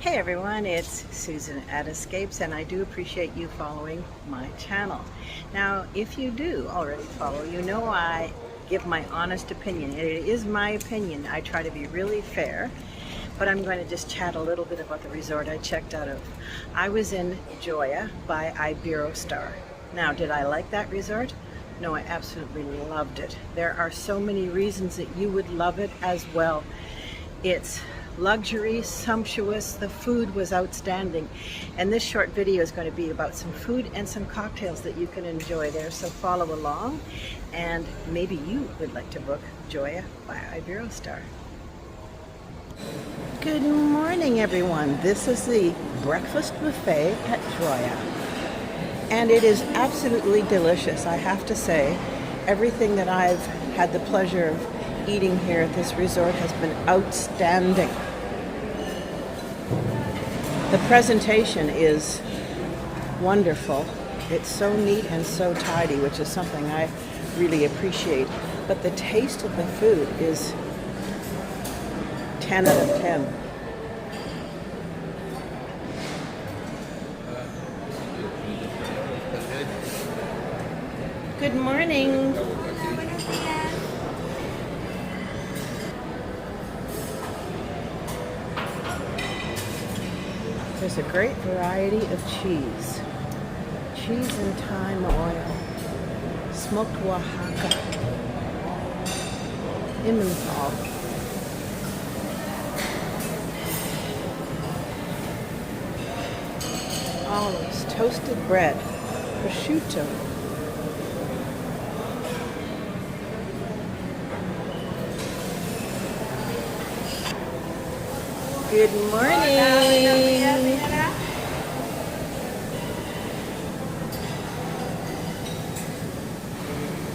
Hey everyone, it's Susan at Escapes, and I do appreciate you following my channel. Now, if you do already follow, you know I give my honest opinion. It is my opinion. I try to be really fair, but I'm going to just chat a little bit about the resort I checked out of. I was in Joia by Iberostar. Now, did I like that resort? No, I absolutely loved it. There are so many reasons that you would love it as well. It's luxury, sumptuous, the food was outstanding, and this short video is going to be about some food and some cocktails that you can enjoy there, so follow along, and maybe you would like to book Joia by Iberostar. Good morning everyone, this is the breakfast buffet at Joia, and it is absolutely delicious. I have to say, everything that I've had the pleasure of eating here at this resort has been outstanding. The presentation is wonderful. It's so neat and so tidy, which is something I really appreciate. But the taste of the food is 10 out of 10. Good morning. There's a great variety of cheese. Cheese and thyme oil. Smoked Oaxaca. Emmental. Olives, toasted bread. Prosciutto. Good morning.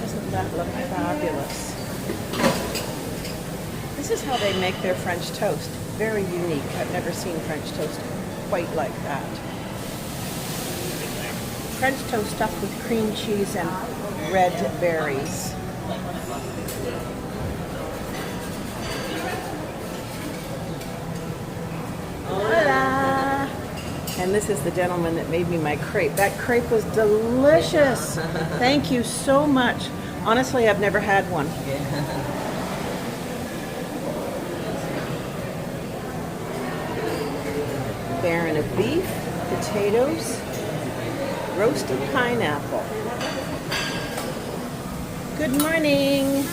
Doesn't that look fabulous? This is how they make their French toast. Very unique. I've never seen French toast quite like that. French toast stuffed with cream cheese and red berries. Hola! And this is the gentleman that made me my crepe. That crepe was delicious. Thank you so much. Honestly, I've never had one. Baron of beef, potatoes, roasted pineapple. Good morning.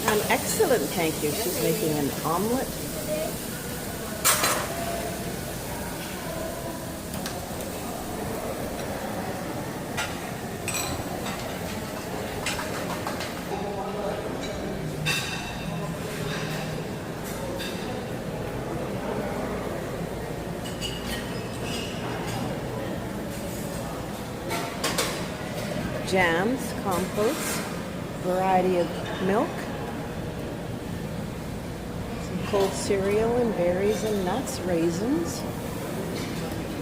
I'm excellent, thank you. She's making an omelet. Jams, compotes, variety of milk, some cold cereal and berries and nuts, raisins,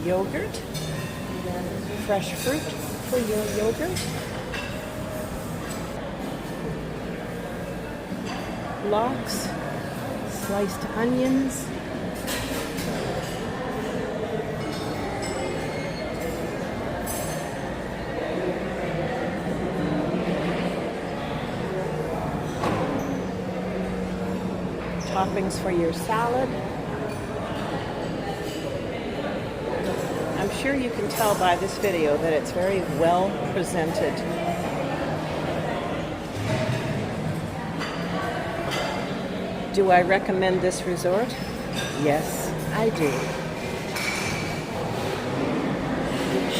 yogurt, fresh fruit for your yogurt, lox, sliced onions, toppings for your salad. I'm sure you can tell by this video that it's very well presented. Do I recommend this resort? Yes, I do.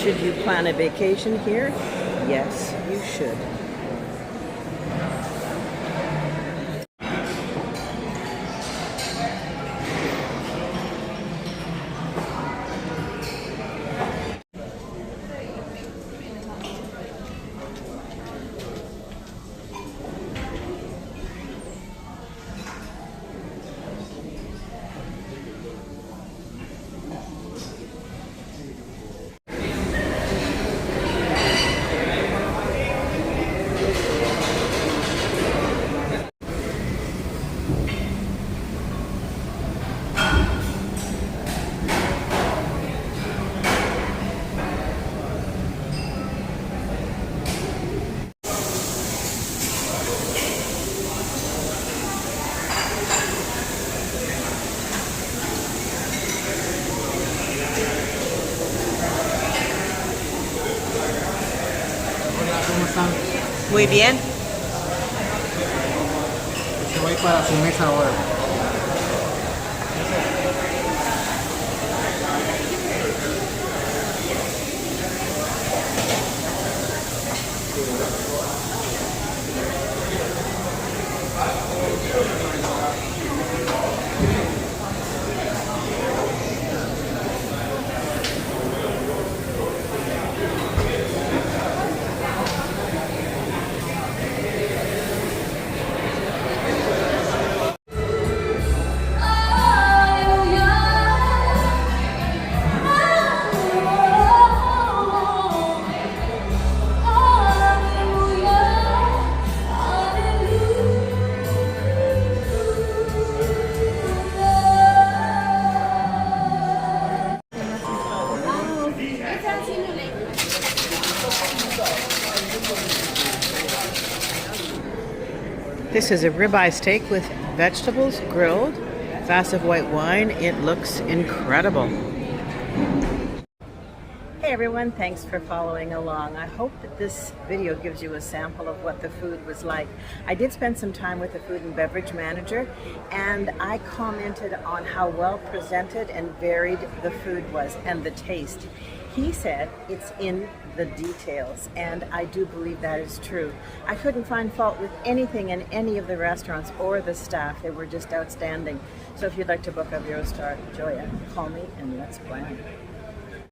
Should you plan a vacation here? Yes, you should. Muy bien. Te voy para su mesa ahora. This is a ribeye steak with vegetables grilled, glass of white wine. It looks incredible. Hey everyone, thanks for following along. I hope that this video gives you a sample of what the food was like. I did spend some time with the food and beverage manager, and I commented on how well presented and varied the food was and the taste. He said it's in the details, and I do believe that is true. I couldn't find fault with anything in any of the restaurants or the staff. They were just outstanding. So if you'd like to book a Iberostar Joia, call me and let's plan.